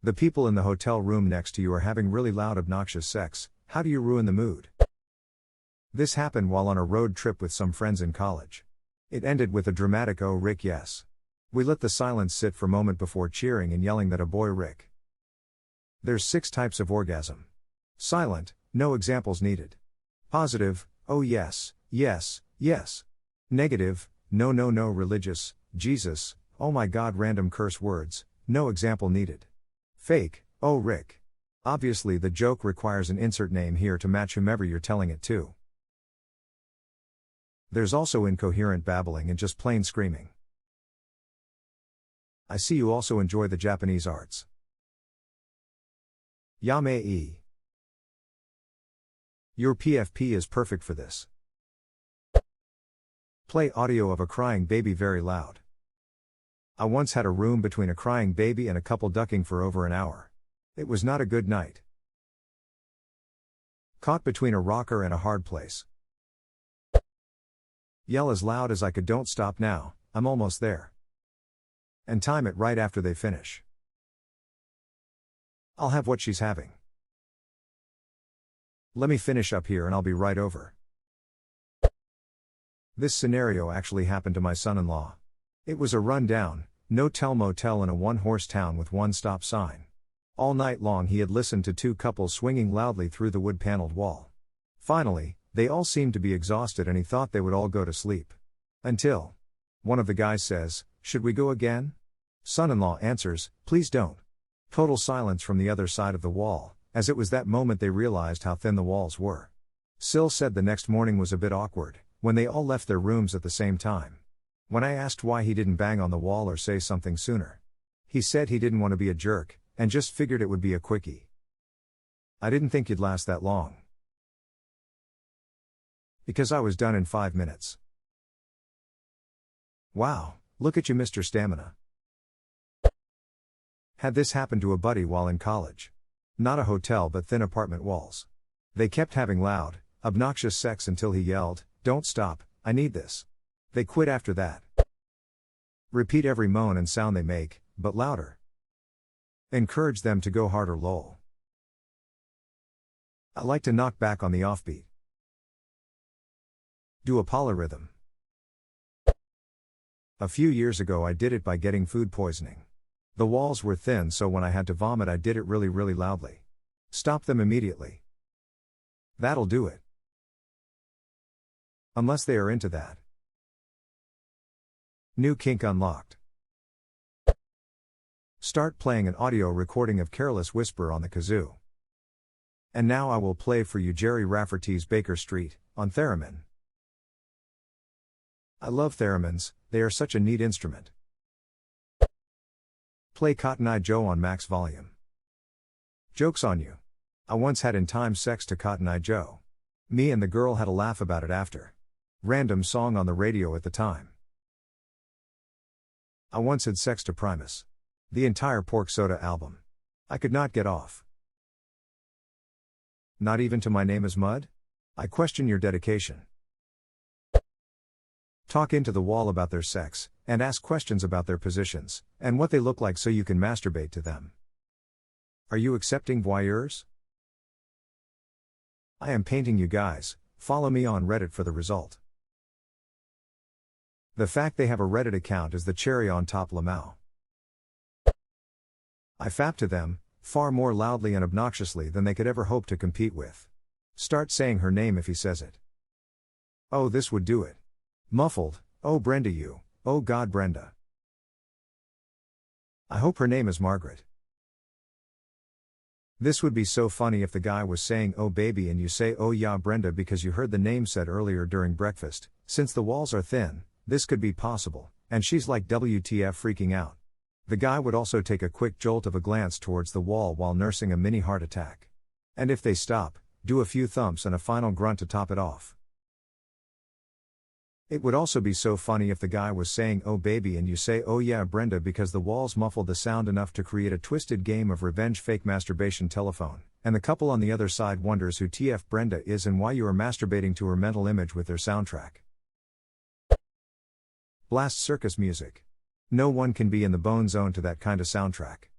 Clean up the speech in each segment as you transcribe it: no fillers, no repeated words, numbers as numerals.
The people in the hotel room next to you are having really loud, obnoxious sex. How do you ruin the mood? This happened while on a road trip with some friends in college. It ended with a dramatic "Oh Rick, yes." We let the silence sit for a moment before cheering and yelling that a boy Rick. There's 6 types of orgasm. Silent, no examples needed. Positive, oh yes, yes, yes. Negative, no no no. Religious, Jesus, oh my God. Random curse words, no example needed. Fake, oh Rick. Obviously the joke requires an insert name here to match whomever you're telling it to. There's also incoherent babbling and just plain screaming. I see you also enjoy the Japanese arts. Yame-e. Your PFP is perfect for this. Play audio of a crying baby very loud. I once had a room between a crying baby and a couple ducking for over an hour. It was not a good night. Caught between a rocker and a hard place. Yell as loud as I could. Don't stop now, I'm almost there. And time it right after they finish. I'll have what she's having. Let me finish up here and I'll be right over. This scenario actually happened to my son-in-law. It was a run-down, no-tell motel in a one-horse town with one stop sign. All night long he had listened to 2 couples swinging loudly through the wood-paneled wall. Finally, they all seemed to be exhausted and he thought they would all go to sleep. Until one of the guys says, "Should we go again?" Son-in-law answers, "Please don't." Total silence from the other side of the wall, as it was that moment they realized how thin the walls were. Sil said the next morning was a bit awkward, when they all left their rooms at the same time. When I asked why he didn't bang on the wall or say something sooner, he said he didn't want to be a jerk, and just figured it would be a quickie. I didn't think you'd last that long. Because I was done in 5 minutes. Wow, look at you, Mr. Stamina. Had this happen to a buddy while in college. Not a hotel but thin apartment walls. They kept having loud, obnoxious sex until he yelled, "Don't stop, I need this." They quit after that. Repeat every moan and sound they make, but louder. Encourage them to go harder. Lol. I like to knock back on the offbeat. Do a polyrhythm. A few years ago I did it by getting food poisoning. The walls were thin, so when I had to vomit I did it really really loudly. Stop them immediately. That'll do it. Unless they are into that. New kink unlocked. Start playing an audio recording of Careless Whisper on the kazoo. And now I will play for you Jerry Rafferty's Baker Street, on theremin. I love theremins, they are such a neat instrument. Play Cotton Eye Joe on max volume. Joke's on you. I once had in-time sex to Cotton Eye Joe. Me and the girl had a laugh about it after. Random song on the radio at the time. I once had sex to Primus. The entire Pork Soda album. I could not get off. Not even to My Name Is Mud? I question your dedication. Talk into the wall about their sex, and ask questions about their positions, and what they look like so you can masturbate to them. Are you accepting voyeurs? I am painting you guys, follow me on Reddit for the result. The fact they have a Reddit account is the cherry on top. Lamau. I fap to them, far more loudly and obnoxiously than they could ever hope to compete with. Start saying her name if he says it. Oh, this would do it. Muffled, oh Brenda you, oh God Brenda. I hope her name is Margaret. This would be so funny if the guy was saying oh baby and you say oh yeah Brenda because you heard the name said earlier during breakfast. Since the walls are thin, this could be possible, and she's like WTF freaking out. The guy would also take a quick jolt of a glance towards the wall while nursing a mini heart attack. And if they stop, do a few thumps and a final grunt to top it off. It would also be so funny if the guy was saying oh baby and you say oh yeah Brenda because the walls muffle the sound enough to create a twisted game of revenge fake masturbation telephone, and the couple on the other side wonders who TF Brenda is and why you are masturbating to her mental image with their soundtrack. Blast circus music. No one can be in the bone zone to that kind of soundtrack.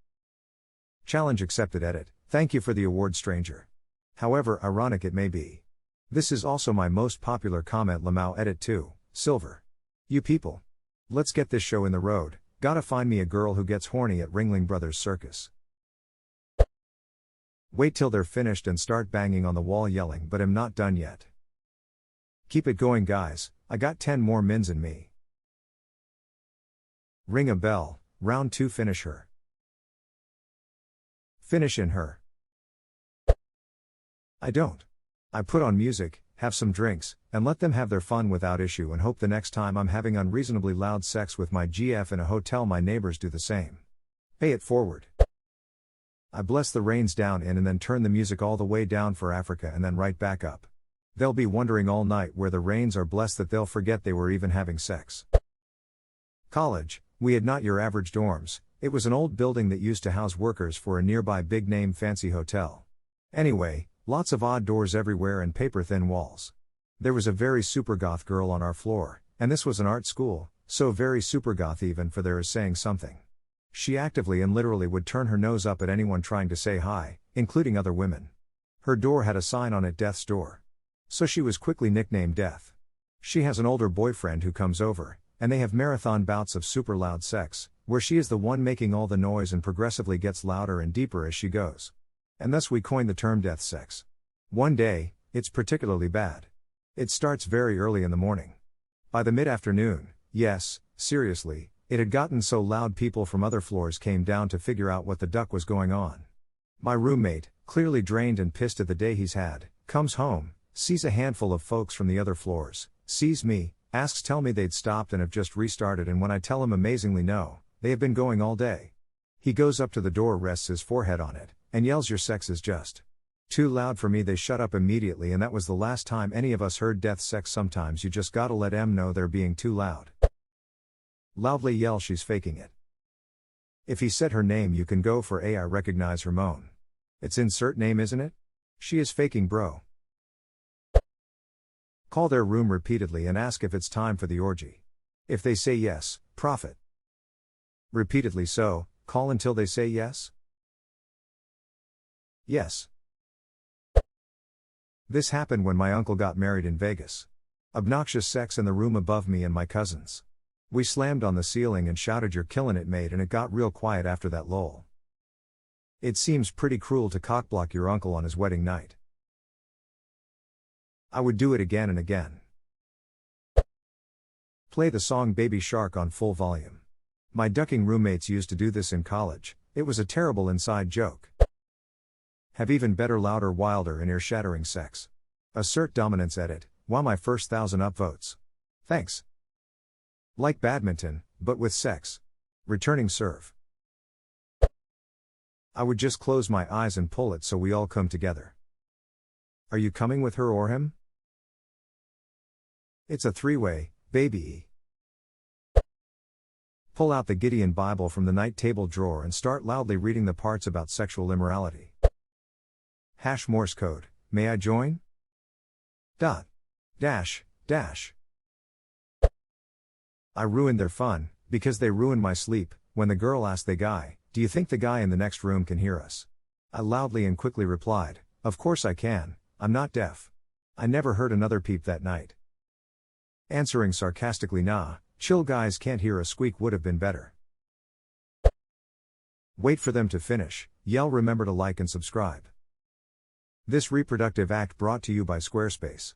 Challenge accepted. Edit. Thank you for the award, stranger. However ironic it may be. This is also my most popular comment. Lamau. Edit 2. Silver. You people. Let's get this show in the road. Gotta find me a girl who gets horny at Ringling Brothers Circus. Wait till they're finished and start banging on the wall yelling, but I'm not done yet. Keep it going, guys, I got 10 more mins in me. Ring a bell, round 2. Finish her. Finish in her. I don't. I put on music, have some drinks, and let them have their fun without issue, and hope the next time I'm having unreasonably loud sex with my GF in a hotel my neighbors do the same. Pay it forward. I bless the rains down in and then turn the music all the way down for Africa and then right back up. They'll be wondering all night where the rains are blessed that they'll forget they were even having sex. College, we had not your average dorms. It was an old building that used to house workers for a nearby big name fancy hotel. Anyway, lots of odd doors everywhere and paper thin walls. There was a very super goth girl on our floor, and this was an art school, so very super goth even for there is saying something. She actively and literally would turn her nose up at anyone trying to say hi, including other women. Her door had a sign on it, Death's Door. So she was quickly nicknamed Death. She has an older boyfriend who comes over, and they have marathon bouts of super loud sex, where she is the one making all the noise and progressively gets louder and deeper as she goes. And thus we coined the term death sex. One day, it's particularly bad. It starts very early in the morning. By the mid-afternoon, yes, seriously, it had gotten so loud people from other floors came down to figure out what the duck was going on. My roommate, clearly drained and pissed at the day he's had, comes home, sees a handful of folks from the other floors, sees me, asks tell me they'd stopped and have just restarted, and when I tell him amazingly no, they have been going all day. He goes up to the door, rests his forehead on it, and yells your sex is just too loud for me. They shut up immediately, and that was the last time any of us heard death sex. Sometimes you just gotta let em know they're being too loud. Loudly yell she's faking it. If he said her name you can go for I recognize her moan. It's insert name, isn't it? She is faking, bro. Call their room repeatedly and ask if it's time for the orgy. If they say yes, profit. Repeatedly so, call until they say yes. Yes. This happened when my uncle got married in Vegas. Obnoxious sex in the room above me and my cousins. We slammed on the ceiling and shouted you're killin' it, mate, and it got real quiet after that. Lol. It seems pretty cruel to cockblock your uncle on his wedding night. I would do it again and again. Play the song Baby Shark on full volume. My ducking roommates used to do this in college. It was a terrible inside joke. Have even better, louder, wilder and ear-shattering sex. Assert dominance. Edit. Wow, my first 1,000 upvotes. Thanks. Like badminton, but with sex. Returning serve. I would just close my eyes and pull it so we all come together. Are you coming with her or him? It's a three-way, baby. Pull out the Gideon Bible from the night table drawer and start loudly reading the parts about sexual immorality. Hash Morse code, may I join? Dot. Dash, dash. I ruined their fun, because they ruined my sleep, when the girl asked the guy, do you think the guy in the next room can hear us? I loudly and quickly replied, of course I can, I'm not deaf. I never heard another peep that night. Answering sarcastically, nah, chill, guys can't hear a squeak would have been better. Wait for them to finish, yell remember to like and subscribe. This reproductive act brought to you by Squarespace.